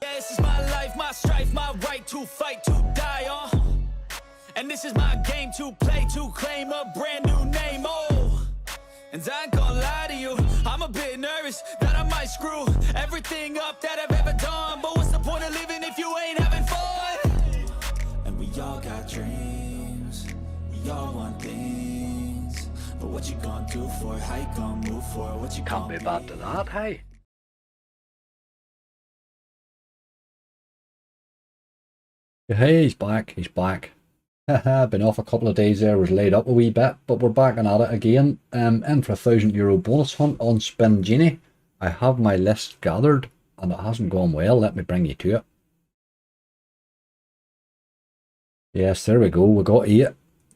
Yeah, this is my life, my strife, my right to fight, to die on. And this is my game to play, to claim a brand new name, oh. And I ain't gonna lie to you, I'm a bit nervous that I might screw everything up that I've ever done. But what's the point of living if you ain't having fun? And we all got dreams, we all want things. But what you gonna do for it, how you gonna move for it, what you Can't gonna be bad to that, hey? Hey, he's back, he's back. Been off a couple of days there, was laid up a wee bit, but we're back and at it again. In for a €1,000 bonus hunt on Spingenie. I have my list gathered and it hasn't gone well. Let me bring you to it. Yes, there we go. We got 8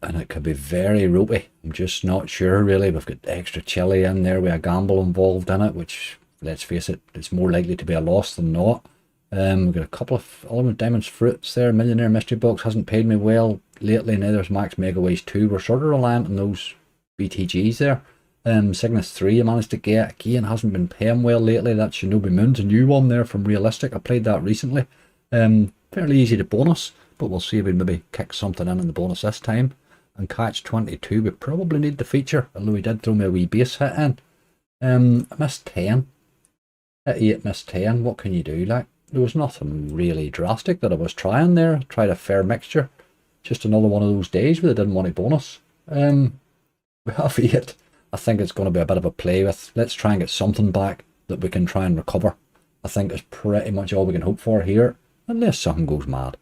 and it could be very ropey. I'm just not sure really. We've got extra Chilli in there with a gamble involved in it, which, let's face it, it's more likely to be a loss than not. We've got a couple of Element Diamonds fruits there. Millionaire Mystery Box hasn't paid me well lately. Now there's Max Megaways 2. We're sort of reliant on those BTGs there. Cygnus 3 I managed to get. Again, hasn't been paying well lately. That Shinobi Moon's a new one there from Realistic. I played that recently. Fairly easy to bonus, but we'll see if we maybe kick something in the bonus this time. And catch 22, we probably need the feature, although he did throw me a wee base hit in. I missed 10. Hit 8, missed 10. What can you do? Like, there was nothing really drastic that I was trying there. Tried a fair mixture. Just another one of those days where they didn't want a bonus. We have 8. I think it's going to be a bit of a play with. Let's try and get something back that we can try and recover. I think is pretty much all we can hope for here, unless something goes mad.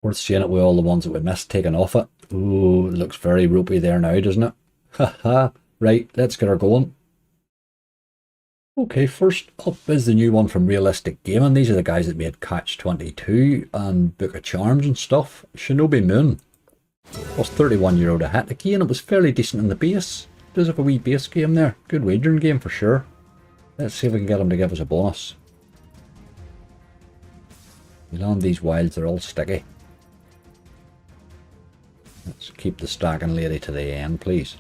Worth seeing it with all the ones that we missed taken off it. Ooh, it looks very ropey there now, doesn't it? Haha. Right, let's get her going. Okay, first up is the new one from Realistic Gaming. These are the guys that made Catch 22 and Book of Charms and stuff. Shinobi Moon. Cost €31 to hit. Again, it was fairly decent in the base. Does have a wee base game there. Good wagering game for sure. Let's see if we can get him to give us a bonus. We land these wilds, they're all sticky. Let's keep the stacking lady to the end, please.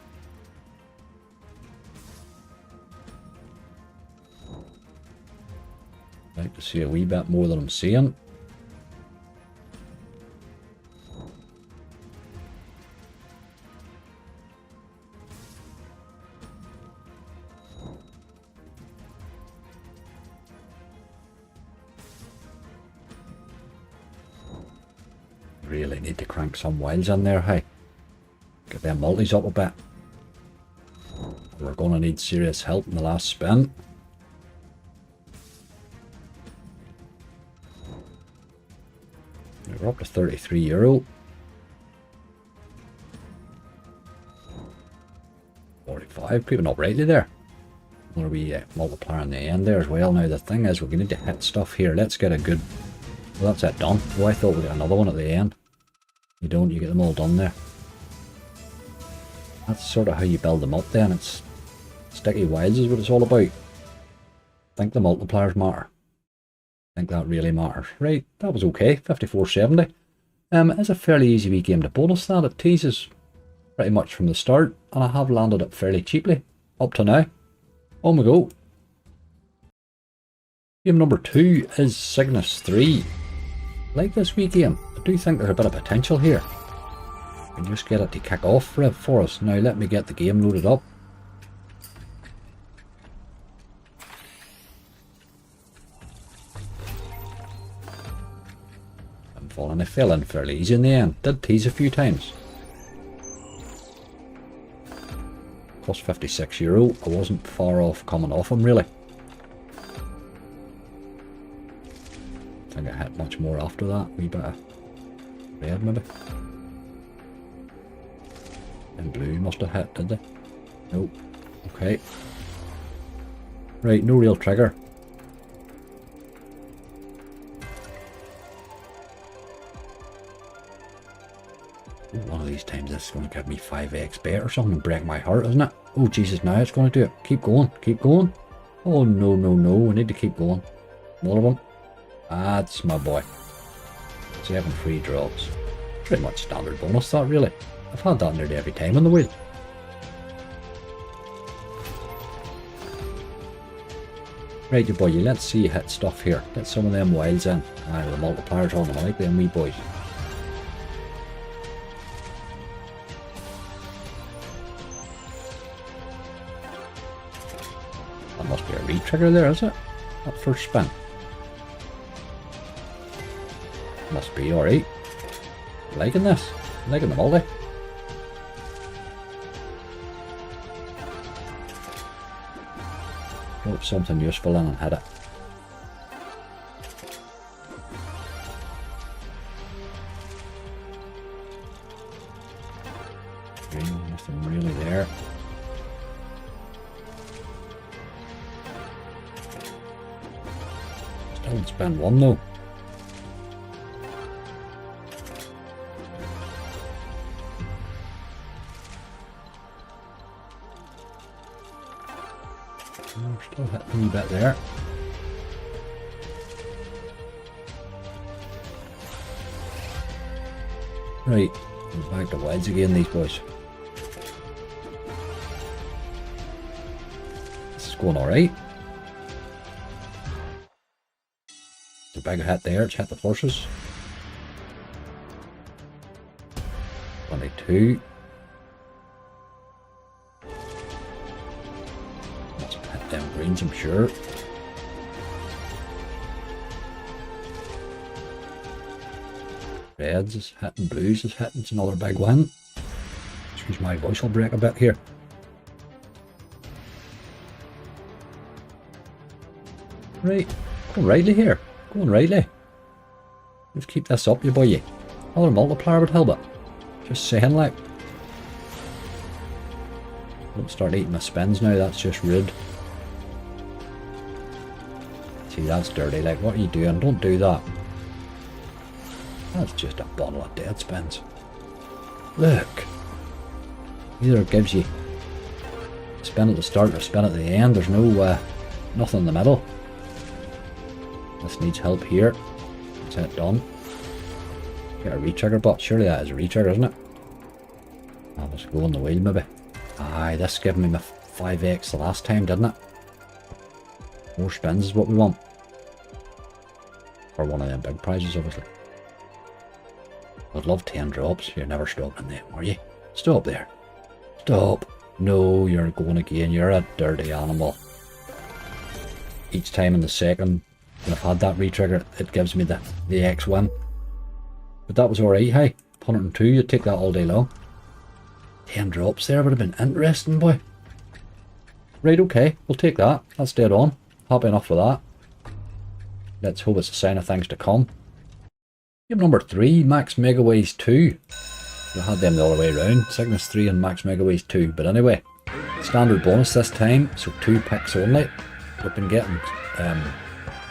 I'd like to see a wee bit more than I'm seeing. Really need to crank some wilds in there, hey. Get them multis up a bit. We're going to need serious help in the last spin. We're up to €33. 45, creeping up rightly there. Another wee multiplier on the end there as well. Now the thing is, we're going to need to hit stuff here. Let's get a good... Well, that's it done. Oh, I thought we'd get another one at the end. You don't, you get them all done there. That's sort of how you build them up then. It's sticky wilds is what it's all about. I think the multipliers matter. I think that really matters. Right, that was okay. 54.70. It's a fairly easy wee game to bonus that. It teases pretty much from the start, and I have landed it fairly cheaply up to now. On we go. Game number 2 is Cygnus 3. Like this wee game, I do think there's a bit of potential here. We can just get it to kick off for us. Now let me get the game loaded up. And I fell in fairly easy in the end. Did tease a few times. Cost €56. I wasn't far off coming off him really. I think I hit much more after that. Wee bit of red maybe. And blue must have hit, did they? Nope. Okay. Right, no real trigger. One of these times this is going to give me 5x bet or something and break my heart, isn't it? Oh Jesus, now it's going to do it. Keep going, keep going. Oh no, no, no, we need to keep going. Another one. That's my boy. 7 free drops. Pretty much standard bonus that really. I've had that nearly every time on the wheel. Right, you boy, let's see you hit stuff here. Get some of them wilds in. Aye, the multipliers on them, I like them wee boys. That must be a re-trigger there, is it? That first spin. Must be alright. Liking this. Liking the multi. Hope something useful in and hit it. Nothing really there. Still didn't spend one though. Still hitting a wee bit there. Right, back to wides again, these boys. This is going alright. The big hit there, it's hit the forces. 22. Them greens, I'm sure. Reds is hitting, blues is hitting, it's another big win. Excuse my voice will break a bit here. Right, going rightly here, going rightly. Let's keep this up, you boy. Another multiplier would help it. Just saying, like. Don't start eating my spins now, that's just rude. See, that's dirty, like, what are you doing? Don't do that. That's just a bottle of dead spins. Look. Either it gives you a spin at the start or a spin at the end. There's no, nothing in the middle. This needs help here. That's it done. Get a retrigger, but surely that is a retrigger, isn't it? I'll just go on the wheel, maybe. Aye, this gave me my 5x the last time, didn't it? More spins is what we want. For one of them big prizes, obviously. I'd love 10 drops. You're never stopping them, are you? Stop there. Stop. No, you're going again. You're a dirty animal. Each time in the second, when I've had that retrigger, it gives me the X win. But that was alright, hey. 102, you'd take that all day long. 10 drops there would have been interesting, boy. Right, okay, we'll take that. That's dead on. Happy enough with that. Let's hope it's a sign of things to come. Game number 3, Max Megaways 2. We had them the other way around. Cygnus 3 and Max Megaways 2. But anyway, standard bonus this time, so 2 picks only. We've been getting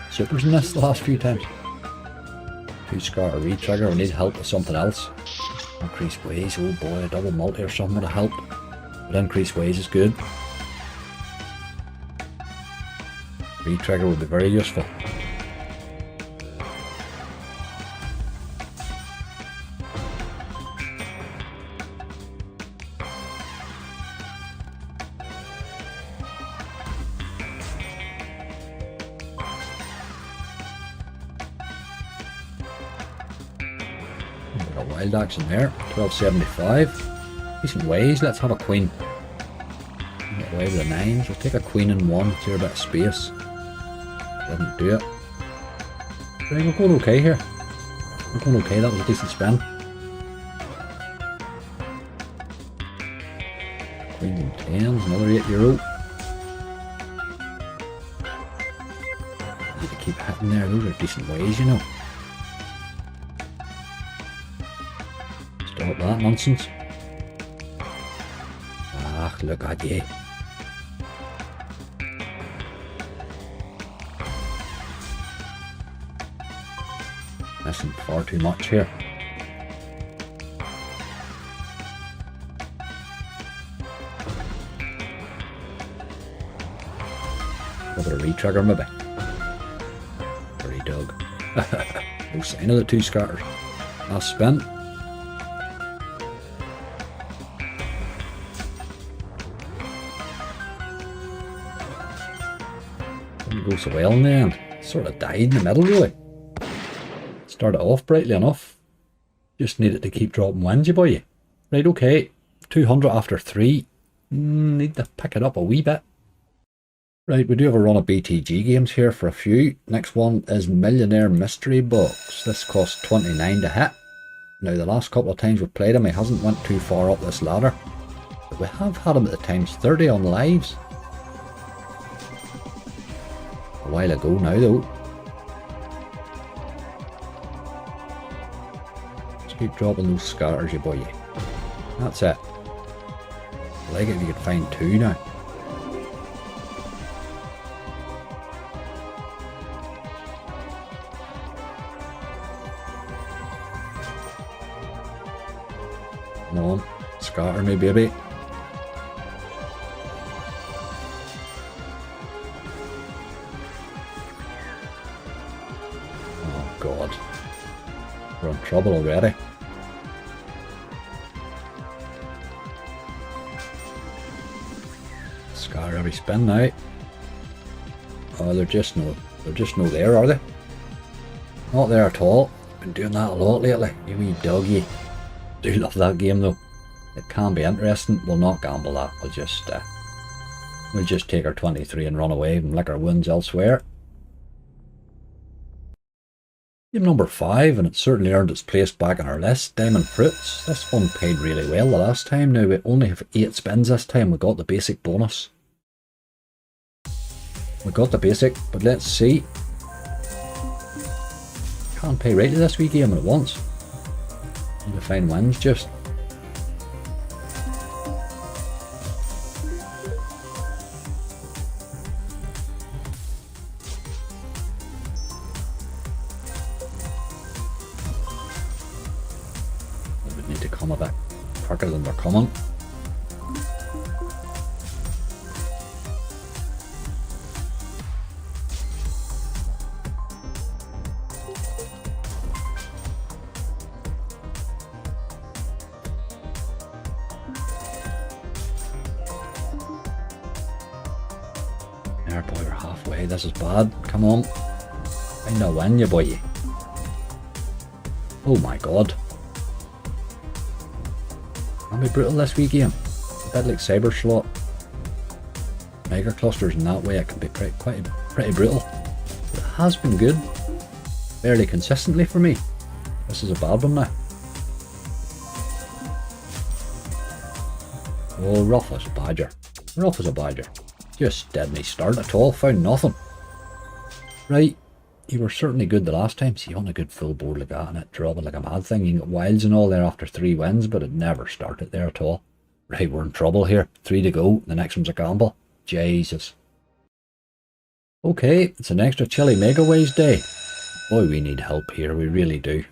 supers in this the last few times. 2 scatter retrigger, we need help with something else. Increase ways, oh boy, a double multi or something would help. But increase ways is good. Retrigger would be very useful. Wild action there, 1275. Decent ways, let's have a queen. Get away with the 9s, we'll take a queen and 1, clear a bit of space. Didn't do it. Right, we're going okay here. We're going okay, that was a decent spin. Queens and 10s, another €8. Need to keep hitting there, those are decent ways, you know. Stop that nonsense. Ah, look at you. Missing far too much here. Another retrigger maybe. Very dug. No sign of the 2 scatters. Last spin. go so well in the end. Sort of died in the middle, really. Started off brightly enough. Just needed to keep dropping wins, you boy. Right, okay. 200 after 3. Need to pick it up a wee bit. Right, we do have a run of BTG games here for a few. Next one is Millionaire Mystery Box. This costs 29 to hit. Now, the last couple of times we've played him, he hasn't went too far up this ladder. But we have had him at the times 30 on lives. A while ago now, though. Just keep dropping those scatters, you boy. That's it. I like it if you could find 2 now. Come on, scatter me, baby. Oh God, we're in trouble already. Scatter every spin now. Oh, they're just no there, are they? Not there at all. Been doing that a lot lately. You wee doggy. Do love that game though. It can be interesting. We'll not gamble that. We'll just take our 23 and run away and lick our wins elsewhere. Game number 5, and it certainly earned its place back on our list. Diamond Fruits. This one paid really well the last time. Now we only have 8 spins this time. We got the basic bonus. We got the basic, but let's see. Can't pay right to this wee game at once. Need to find wins just. They would need to come a bit quicker than they're coming. There, boy, we're halfway. This is bad. Come on. Find a win, you boy. Oh my God. Can be brutal this wee game. A bit like Cyber Slot. Mega clusters in that way, it can be pretty brutal. But it has been good. Fairly consistently for me. This is a bad one now. Oh, rough as a badger. Rough as a badger. Just didn't start at all, found nothing. Right, you were certainly good the last time. See, on a good full board like that and it dropping like a mad thing. You can get wilds and all there after 3 wins, but it never started there at all. Right, we're in trouble here. 3 to go, the next one's a gamble. Jesus. Okay, it's an extra Chilli Megaways day. Boy, we need help here, we really do.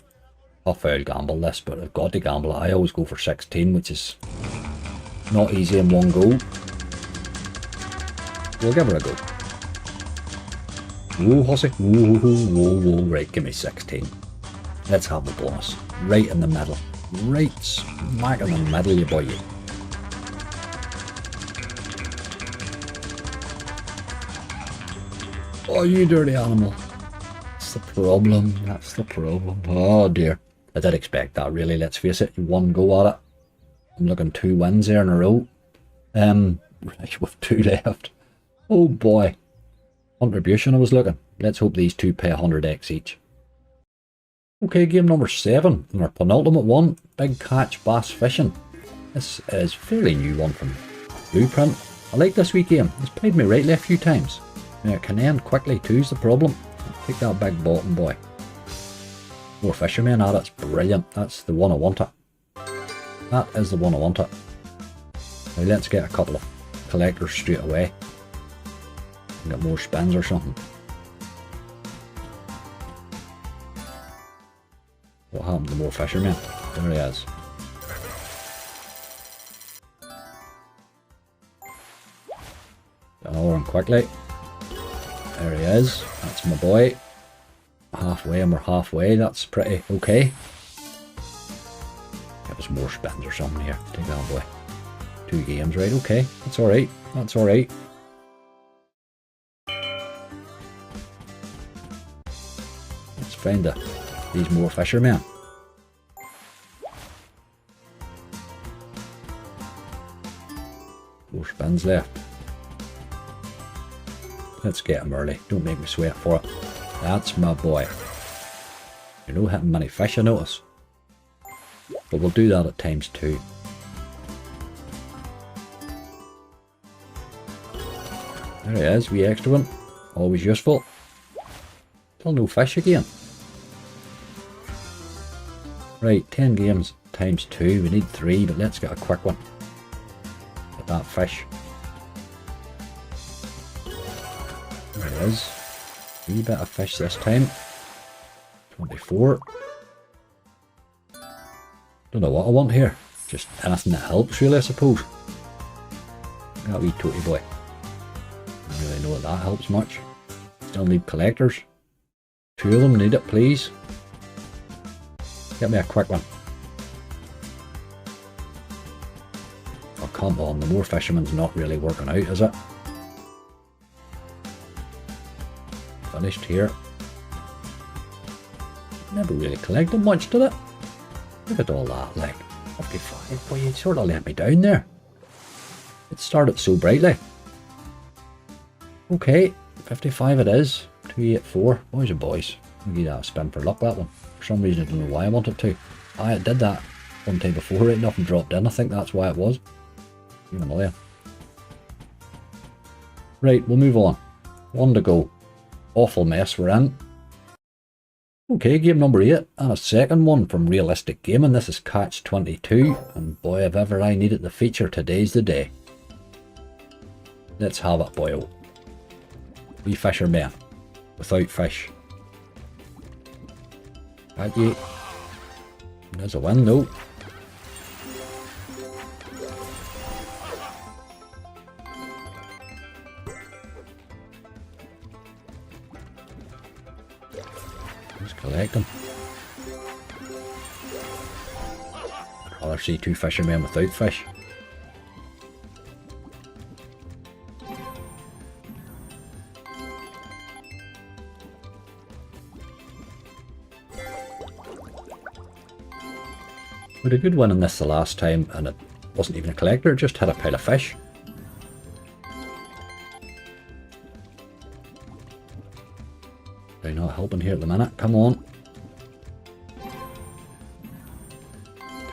Tough I'll gamble this, but I've got to gamble it. I always go for 16, which is not easy in one go. We'll give her a go. Whoa, hussy. Whoa, whoa, whoa. Right, give me 16. Let's have the bonus. Right in the middle. Right smack in the middle, you boy. Oh, you dirty animal. That's the problem. That's the problem. Oh, dear. I did expect that, really. Let's face it. One go at it. I'm looking 2 wins there in a row. Right, with 2 left. Oh boy. Contribution I was looking. Let's hope these 2 pay 100x each. Okay, game number 7. And our penultimate one. Big Catch Bass Fishing. This is a fairly new one from Blueprint. I like this wee game. It's played me rightly a few times. Now it can end quickly too is the problem. Take that big bottom boy. More fishermen at it's brilliant. That's the one I want it. That is the one I want it. Now let's get a couple of collectors straight away. Get more spins or something. What happened to more fishermen? There he is. Get another one quickly. There he is. That's my boy. Halfway, and we're halfway. That's pretty okay. Get us more spins or something here. Take that boy. 2 games, right? Okay. That's alright. That's alright. find these more fishermen. Four spins left. Let's get him early. Don't make me sweat for it. That's my boy. You're not hitting many fish, I notice. But we'll do that at ×2. There he is, wee extra one. Always useful. Still no fish again. Right, 10 games ×2. We need 3, but let's get a quick one. Get that fish. There it is. Wee bit of fish this time. 24. Don't know what I want here. Just anything that helps, really, I suppose. That wee toty boy. Don't really know that that helps much. Still need collectors. 2 of them need it, please. Get me a quick one. Oh, come on. The more fishermen's not really working out, is it? Finished here. Never really collected much, did it? Look at all that, like 55. Boy, you sort of let me down there. It started so brightly. Okay, 55 it is. 284. Boys and boys. I'll give that a spin for luck, that one. For some reason, I don't know why I wanted to. I did that one time before, it nothing dropped in. I think that's why it was. Even there. Right, we'll move on. 1 to go. Awful mess we're in. Okay, game number 8, and a second one from Realistic Gaming. This is Catch 22, and boy, if ever I needed the feature, today's the day. Let's have it, boyo. We fishermen, without fish. At you. There's a win, though. Collect them. I'd rather see 2 fishermen without fish. We had a good win in this the last time, and it wasn't even a collector, it just had a pile of fish. Not helping here at the minute. Come on.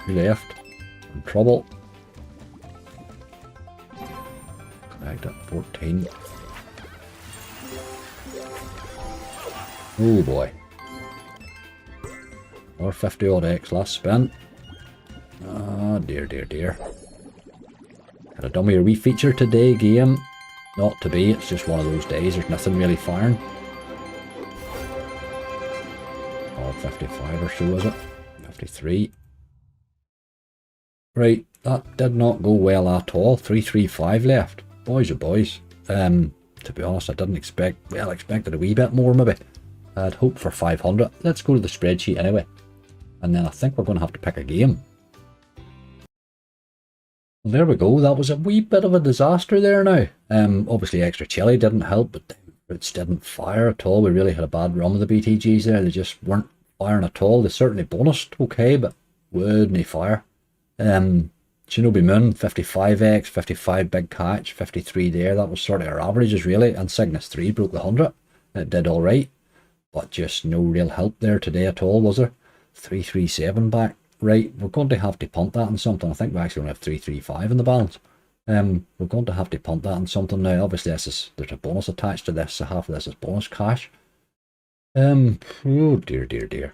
2 left. In trouble. Collect it. 14. Oh boy. Or 50 odd X last spin. Oh dear, dear, dear. Had a dummy wee feature today, game. Not to be. It's just one of those days. There's nothing really firing. 55 or so, is it? 53. Right, that did not go well at all. 335 left. Boys are boys. To be honest, I didn't expect, well, I expected a wee bit more maybe. I'd hoped for 500. Let's go to the spreadsheet anyway. And then I think we're going to have to pick a game. Well, there we go. That was a wee bit of a disaster there now. Obviously extra Chilli didn't help, but the fruits didn't fire at all. We really had a bad run with the BTGs there. They just weren't firing at all. They certainly bonused okay, but wouldn't fire. Shinobi Moon, 55x, 55 big catch, 53 there. That was sort of our averages really. And Cygnus 3 broke the 100. It did alright, but just no real help there today at all, was there? 337 back. Right, we're going to have to punt that on something. I think we actually only have 335 in the balance. We're going to have to punt that on something now. Obviously, there's a bonus attached to this, so half of this is bonus cash. Oh dear, dear, dear.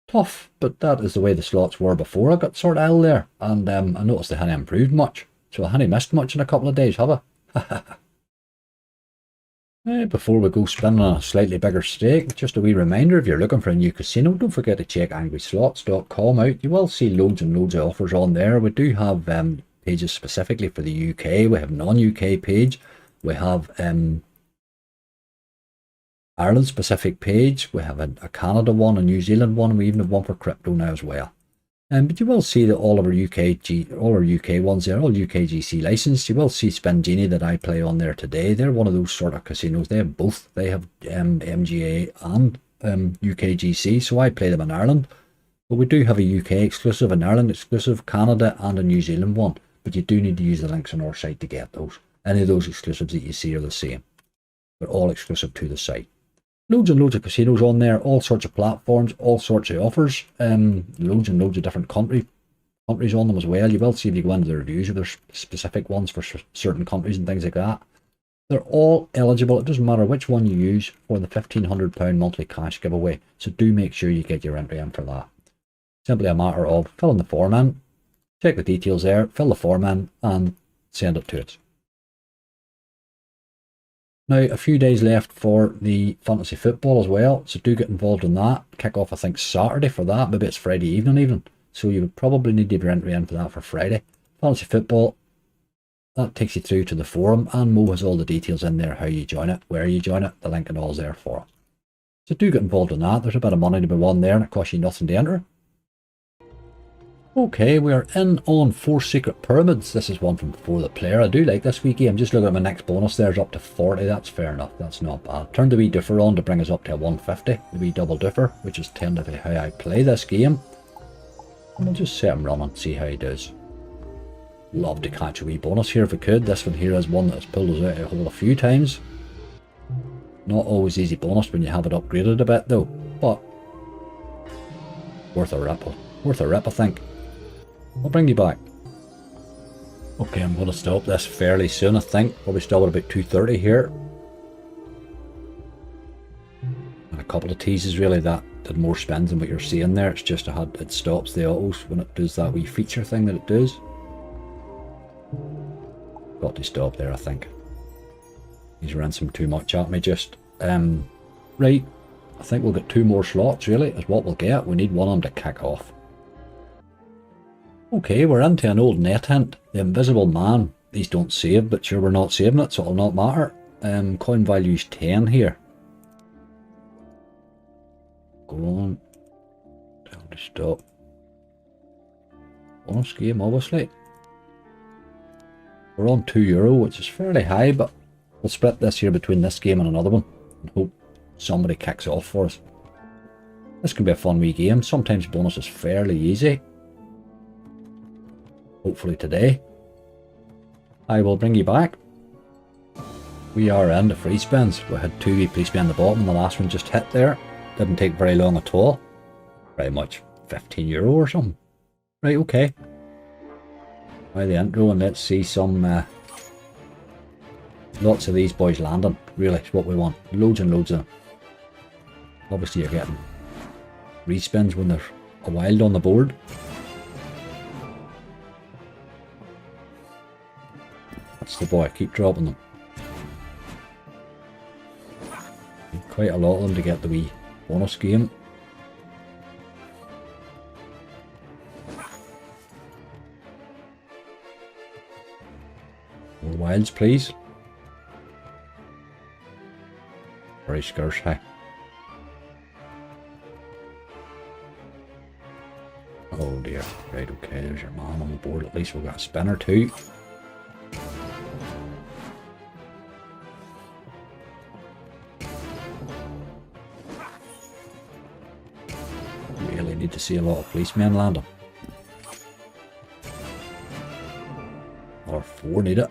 Tough, but that is the way the slots were before I got sort of ill there. And I noticed they hadn't improved much. So I hadn't missed much in a couple of days, have I? Before we go spinning on a slightly bigger stake, just a wee reminder, if you're looking for a new casino, don't forget to check angryslots.com out. You will see loads and loads of offers on there. We do have pages specifically for the UK. We have non-UK page. We have Ireland specific page. We have a Canada one, a New Zealand one, and we even have one for crypto now as well. But you will see that all of our UK ones there, all UKGC licensed. You will see Spingenie that I play on there today. They're one of those sort of casinos. They have both. They have MGA and UKGC, so I play them in Ireland. But we do have a UK exclusive, an Ireland exclusive, Canada, and a New Zealand one. But you do need to use the links on our site to get those. Any of those exclusives that you see are the same. They're all exclusive to the site. Loads and loads of casinos on there, all sorts of platforms, all sorts of offers, loads and loads of different countries on them as well. You will see if you go into the reviews if there's specific ones for certain countries and things like that. They're all eligible. It doesn't matter which one you use for the £1,500 monthly cash giveaway. So do make sure you get your entry in for that. Simply a matter of filling the form in, check the details there, fill the form in, and send it to us. Now, a few days left for the fantasy football as well, so do get involved in that. Kick off, I think, Saturday for that. Maybe it's Friday evening even. So you would probably need to have your entry in for that for Friday. Fantasy football, that takes you through to the forum, and Mo has all the details in there, how you join it, where you join it, the link and all's there for it. So do get involved in that. There's a bit of money to be won there, and it costs you nothing to enter. Okay, we are in on 4 Secret Pyramids. This is one from For the Player. I do like this wee game. Just looking at my next bonus, there's up to 40. That's fair enough. That's not bad. Turn the wee doofer on to bring us up to a 150. The wee double doofer, which is tentatively how I play this game. And we'll just set him running, see how he does. Love to catch a wee bonus here if we could. This one here is one that's pulled us out of a hole a few times. Not always easy bonus when you have it upgraded a bit though, but worth a ripple. Worth a rip, I think. I'll bring you back. Okay, I'm going to stop this fairly soon, I think. Probably stop at about 2:30 here. And a couple of teases really that did more spins than what you're seeing there. It's just it stops the autos when it does that wee feature thing that it does. Got to stop there, I think. He's rinsing too much at me just. Right, I think we'll get 2 more slots really, is what we'll get. We need one of them to kick off. Okay, we're into an old net hint. The Invisible Man. These don't save, but sure we're not saving it, so it'll not matter. Coin value's 10 here. Go on. Tell to stop. Bonus game, obviously. We're on €2, which is fairly high, but we'll split this here between this game and another one and hope somebody kicks off for us. This can be a fun wee game. Sometimes bonus is fairly easy. Hopefully today. I will bring you back. We are in the free spins. We had 2 wee please be on the bottom and the last one just hit there. Didn't take very long at all. Pretty much €15 or something. Right, okay. By the intro, and let's see some lots of these boys landing. Really, it's what we want. Loads and loads of them. Obviously you're getting respins when there's a wild on the board. That's the boy, keep dropping them. Need quite a lot of them to get the wee bonus game. More wilds, please. Very scarce, hey. Oh dear. Right, okay, there's your man on the board. At least we've got a spin or 2. Really need to see a lot of policemen landing. Or 4 need it.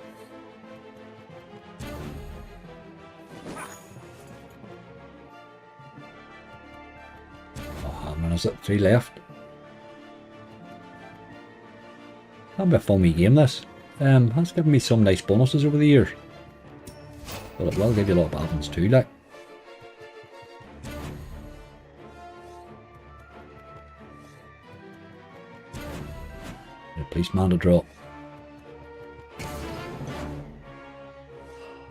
Oh, how many is it? 3 left. That'll be a fun wee game this. Has given me some nice bonuses over the years. But it will give you a lot of bad ones too, like. The policeman to draw.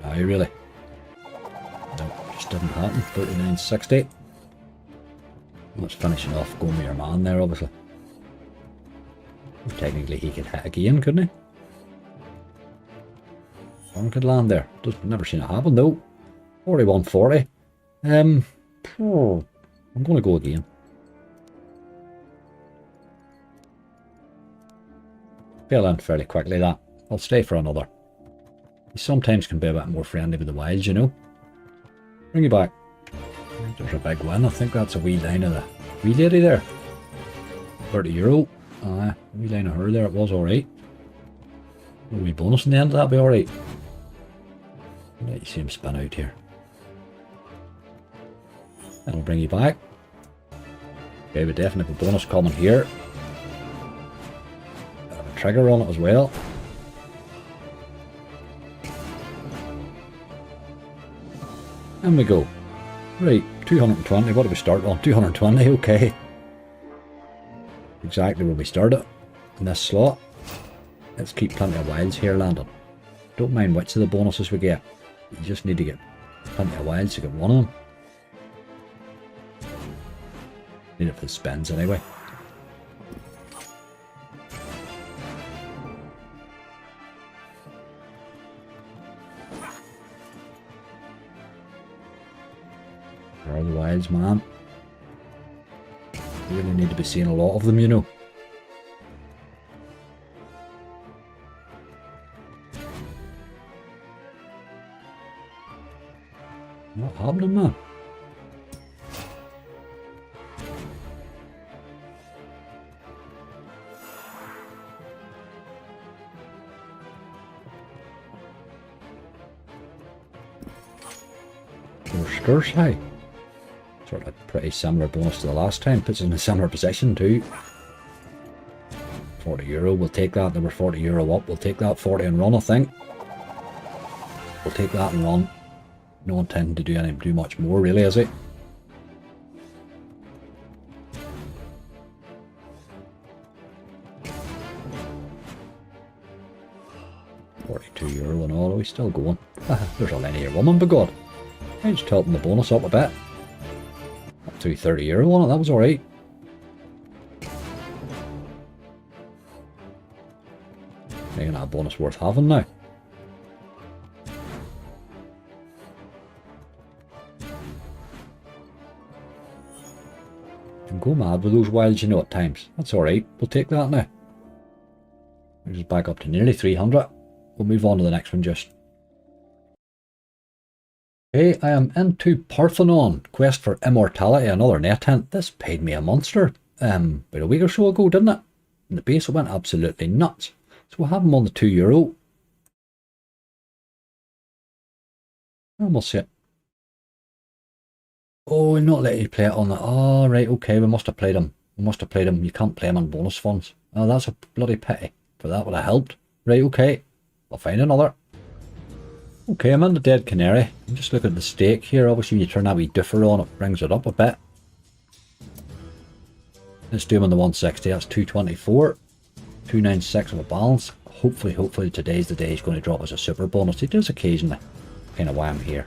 Aye, really? No, just didn't happen. 39.60. That's finishing off going with your man there, obviously. Technically he could hit again, couldn't he? One could land there. Never seen it happen though. 41.40. I'm going to go again. Fell in fairly quickly that. I'll stay for another. He sometimes can be a bit more friendly with the wilds, you know. Bring you back. There's a big win. I think that's a wee line of the wee lady there. €30. Wee line of her there. It was alright. A wee bonus in the end. That'll be alright. Let you see him spin out here. That'll bring you back. Okay, we definitely have a bonus coming here. Have a trigger on it as well. And we go. Right, 220. What do we start on? 220, okay. Exactly where we started in this slot. Let's keep plenty of wilds here landing. Don't mind which of the bonuses we get. You just need to get plenty of wilds to get one of them. Need it for the spins anyway. Where are the wilds, man? You really need to be seeing a lot of them, you know. What happened, man? Scarce high. Sort of pretty similar bonus to the last time. Puts us in a similar position too. €40. We'll take that. There were €40 up. We'll take that 40 and run, I think. We'll take that and run. No intending to do much more, really, is it? €42 and all. Are we still going? There's a linear woman, by God. I just topping the bonus up a bit. Up to €30 on it, that was alright. Making that bonus worth having now. You can go mad with those wilds, you know, at times. That's alright, we'll take that now. We're just back up to nearly 300. We'll move on to the next one just. Okay, I am into Parthenon, Quest for Immortality, another net hint. This paid me a monster about a week or so ago, didn't it? And the base went absolutely nuts. So we'll have them on the €2. And we'll see it. Oh, we'll not let you play it on the... Oh, right, okay, we must have played them. We must have played them. You can't play them on bonus funds. Oh, that's a bloody pity. But that would have helped. Right, okay. I'll find another. Okay, I'm in the dead Canary. I'm just looking at the stake here. Obviously, when you turn that wee differ on, it brings it up a bit. Let's do them on the 160. That's 224. 296 of a balance. Hopefully today's the day he's going to drop us a super bonus. He does occasionally. Kind of why I'm here.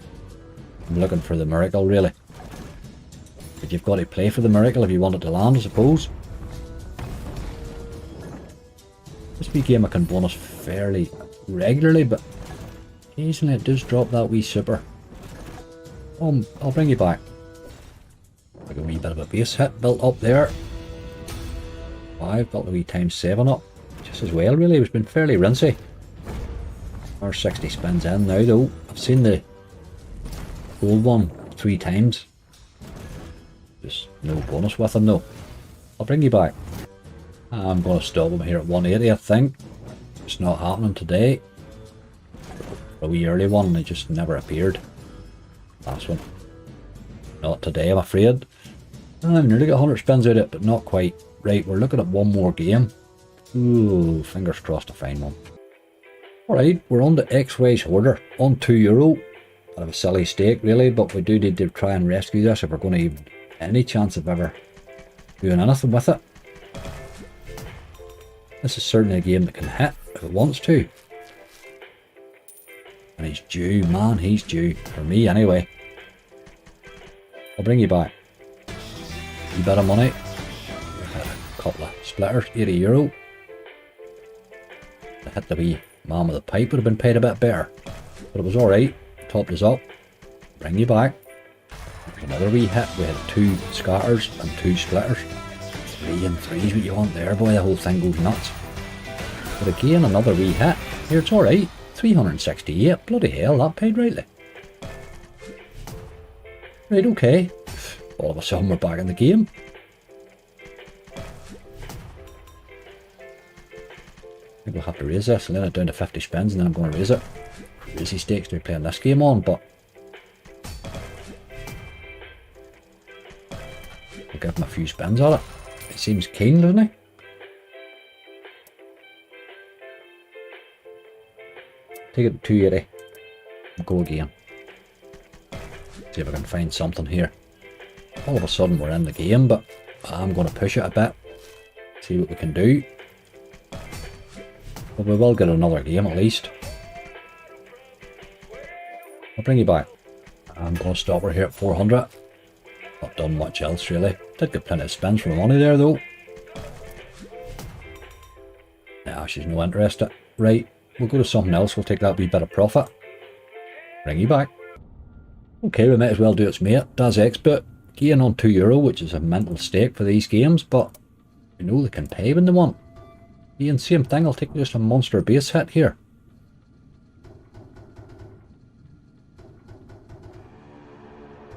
I'm looking for the miracle, really. But you've got to play for the miracle if you want it to land, I suppose. This wee game I can bonus fairly regularly, but occasionally it does drop that wee super. I'll bring you back. Like a wee bit of a base hit built up there. 5, built a wee times 7 up. Just as well, really. It's been fairly rinsy. Our 60 spins in now, though. I've seen the gold one 3 times. Just no bonus with him, though. I'll bring you back. I'm going to stop him here at 180, I think. It's not happening today. A wee early one, they just never appeared. Last one. Not today, I'm afraid. I've nearly got 100 spins out of it, but not quite. Right, we're looking at one more game. Ooh, fingers crossed to find one. Alright, we're on the xWays Hoarder on €2. Bit of a silly stake, really, but we do need to try and rescue this if we're going to even any chance of ever doing anything with it. This is certainly a game that can hit if it wants to. And he's due, man, he's due. For me, anyway. I'll bring you back. A bit of money. A couple of splitters, €80. To hit the wee man with the pipe would have been paid a bit better. But it was alright. Topped us up. Bring you back. There's another wee hit. We had 2 scatters and 2 splitters. 3 and 3 is what you want there, boy. The whole thing goes nuts. But again, another wee hit. Here, it's alright. 368. Bloody hell, that paid rightly. Right, okay. all of a sudden we're back in the game. I think we'll have to raise this and then it down to 50 spins and then I'm going to raise it. Crazy stakes to be playing this game on, but we'll give him a few spins at it. He seems keen, doesn't he? Take it to 280 and go again. See if I can find something here. All of a sudden we're in the game, but I'm going to push it a bit. See what we can do. But we will get another game at least. I'll bring you back. I'm going to stop her here at 400. Not done much else really. Did get plenty of spins for the money there though. Nah, she's no interested. Right, we'll go to something else. We'll take that wee bit of profit. Bring you back. Okay, we might as well do its mate. Does xBoot. Gain on €2, which is a mental stake for these games, but you know they can pay when they want. Again, same thing. I'll take just a monster base hit here.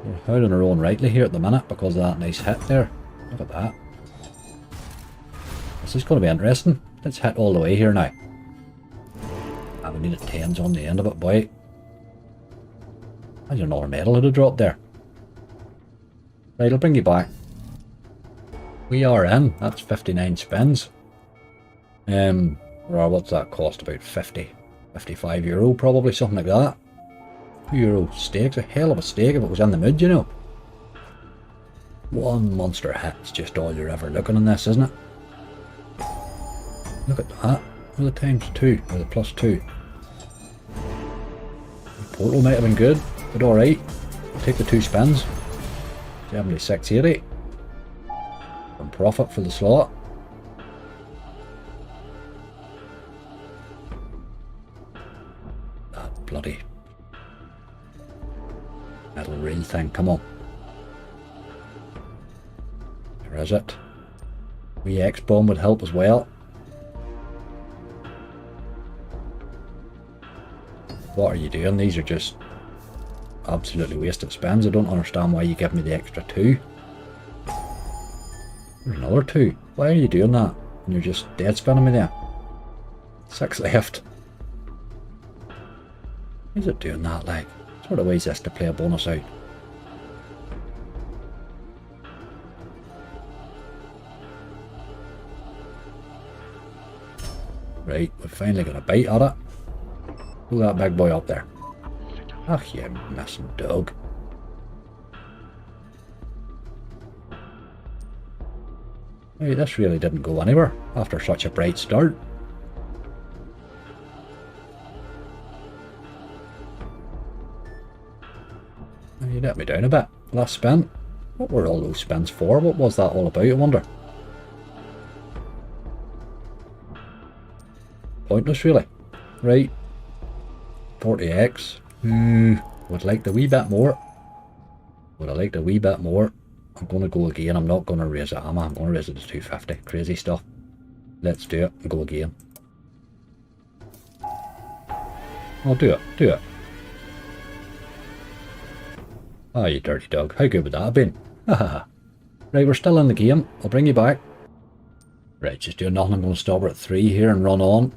We're out on our own rightly here at the minute because of that nice hit there. Look at that. This is going to be interesting. Let's hit all the way here now. We need a 10s on the end of it, boy. Imagine another medal would have dropped there. Right, I'll bring you back. We are in. That's 59 spins. Or what's that cost? About 50, €55 probably, something like that. €2 steak's a hell of a steak if it was in the mood, you know. One monster hit's just all you're ever looking in this, isn't it? Look at that. With the ×2, or the +2. The portal might have been good, but alright. I'll take the 2 spins. 76.80. And profit for the slot. That bloody metal reel thing, come on. There is it. Wee X-bomb would help as well. What are you doing? These are just absolutely wasted spins. I don't understand why you give me the extra 2. There's another 2. Why are you doing that? And you're just dead spinning me there. 6 left. Why is it doing that? Like, what sort of way is this to play a bonus out? Right, we've finally got a bite at it. Pull that big boy up there. Ach, you missing dog. Hey, this really didn't go anywhere after such a bright start. You let me down a bit. Last spin. What were all those spins for? What was that all about, I wonder? Pointless, really. Right. 40x. Would like a wee bit more. Would I like a wee bit more? I'm going to go again. I'm not going to raise it, am I? I'm going to raise it to 250. Crazy stuff. Let's do it and go again. I'll do it. Do it. Ah, you dirty dog. How good would that have been? Haha. Right, we're still in the game. I'll bring you back. Right, just doing nothing. I'm going to stop her at 3 here and run on.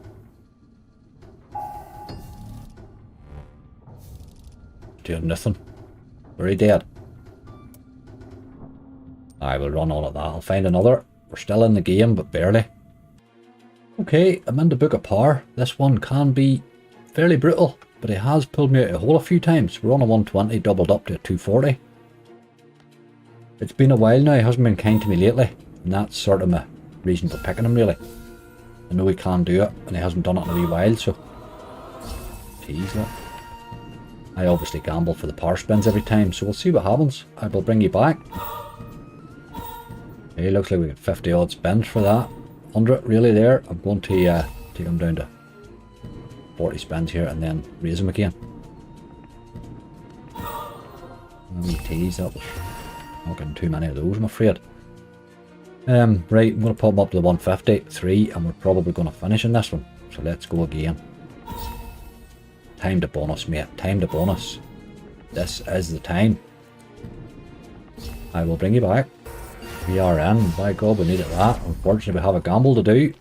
Doing nothing. Very dead. I will run on at that. I'll find another. We're still in the game, but barely. Okay, I'm in the Book of Power. This one can be fairly brutal, but he has pulled me out of a hole a few times. We're on a 120, doubled up to a 240. It's been a while now. He hasn't been kind to me lately, and that's sort of my reason for picking him, really. I know he can do it, and he hasn't done it in a wee while, so tease that. I obviously gamble for the power spins every time, so we'll see what happens. I will bring you back. Okay, looks like we got 50 odd spins for that. 100 really there. I'm going to take him down to 40 spins here and then raise him again. Wee tease, that was not getting too many of those, I'm afraid. Right, I'm going to pop him up to the 150, 3, and we're probably going to finish in this one. So let's go again. Time to bonus, mate. Time to bonus. This is the time. I will bring you back. We are in. By God, we needed that. Unfortunately, we have a gamble to do.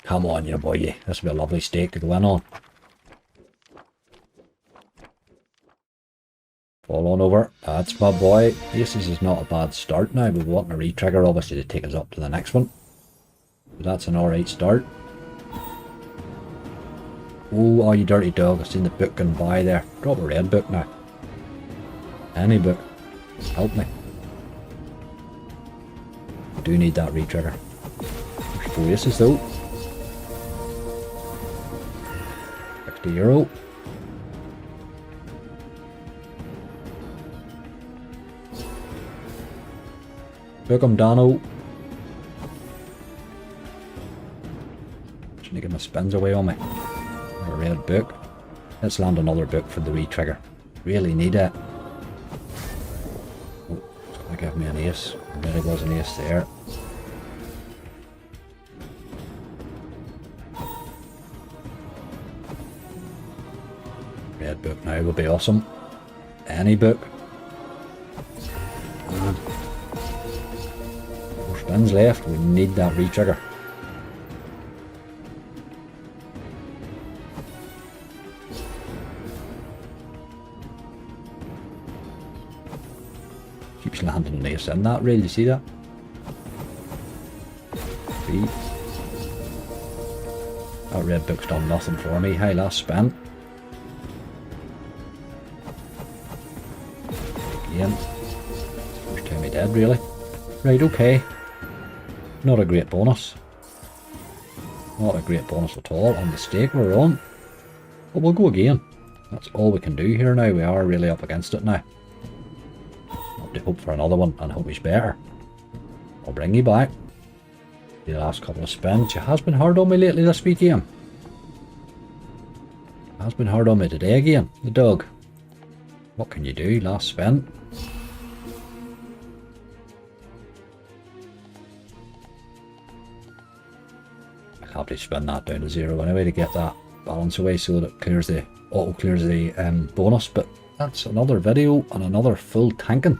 Come on, you boy. This will be a lovely stake to go in on. Fall on over. That's my boy. Aces is not a bad start now. We want a re-trigger, obviously, to take us up to the next one. But that's an alright start. Oh, you dirty dog. I've seen the book going by there. Drop a red book now. Any book. Help me. I do need that re-trigger. There's 4 aces though. €60. Book him, Dano. Just making my spins away on me. A red book. Let's land another book for the re-trigger. Really need it. Oh, it's going to give me an ace. There it was, an ace there. Red book now will be awesome. Any book. And 4 spins left. We need that re-trigger. Keeps landing an ace in that rail, you see that? 3. That red book's done nothing for me. Hey, last spin. Again. First time he did, really. Right, okay. Not a great bonus. Not a great bonus at all on the stake we're on. But we'll go again. That's all we can do here now. We are really up against it now. To hope for another one and hope he's better. I'll bring you back. The last couple of spins. It has been hard on me lately this week game. It has been hard on me today again. The dog. What can you do? Last spin. I'll have to spin that down to 0 anyway to get that balance away so that it clears the auto clears the bonus. But that's another video and another full tanking.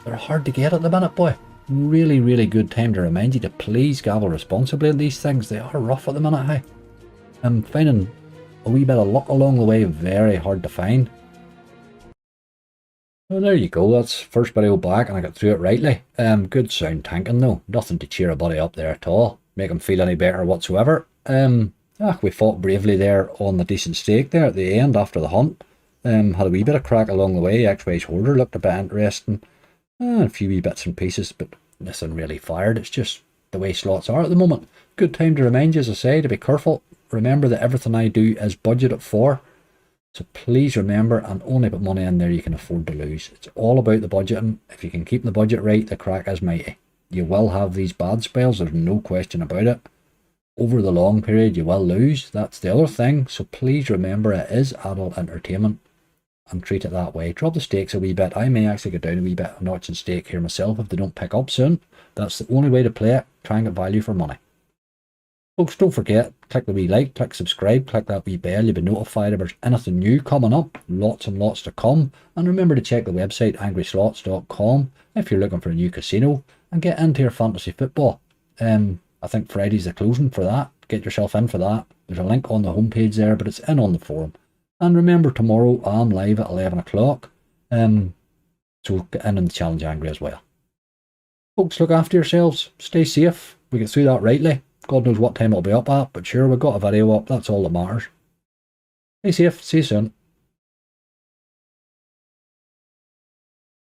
They're hard to get at the minute, boy. Really, really good time to remind you to please gamble responsibly on these things. They are rough at the minute, hey. I'm finding a wee bit of luck along the way very hard to find. Well, there you go. That's first video back and I got through it rightly. Good sound tanking though. Nothing to cheer a buddy up there at all. Make him feel any better whatsoever. We fought bravely there on the decent stake there at the end after the hunt. Had a wee bit of crack along the way. xWays Hoarder looked a bit interesting. A few wee bits and pieces, but nothing really fired. It's just the way slots are at the moment. Good time to remind you, as I say, to be careful. Remember that everything I do is budgeted for. So please remember, and only put money in there you can afford to lose. It's all about the budgeting. If you can keep the budget right, the crack is mighty. You will have these bad spells, there's no question about it. Over the long period you will lose. That's the other thing. So please remember it is adult entertainment. And treat it that way. Drop the stakes a wee bit. I may actually go down a wee bit a notch in stake here myself if they don't pick up soon. That's the only way to play it. Try and get value for money. Folks, don't forget, click the wee like, click subscribe, click that wee bell. You'll be notified if there's anything new coming up. Lots and lots to come. And remember to check the website angryslots.com if you're looking for a new casino and get into your fantasy football. I think Friday's the closing for that. Get yourself in for that. There's a link on the homepage there, but it's in on the forum. And remember, tomorrow I'm live at 11 o'clock. So get in the challenge angry as well. Folks, look after yourselves. Stay safe. We get through that rightly. God knows what time it'll be up at, but sure, we've got a video up. That's all that matters. Stay safe. See you soon.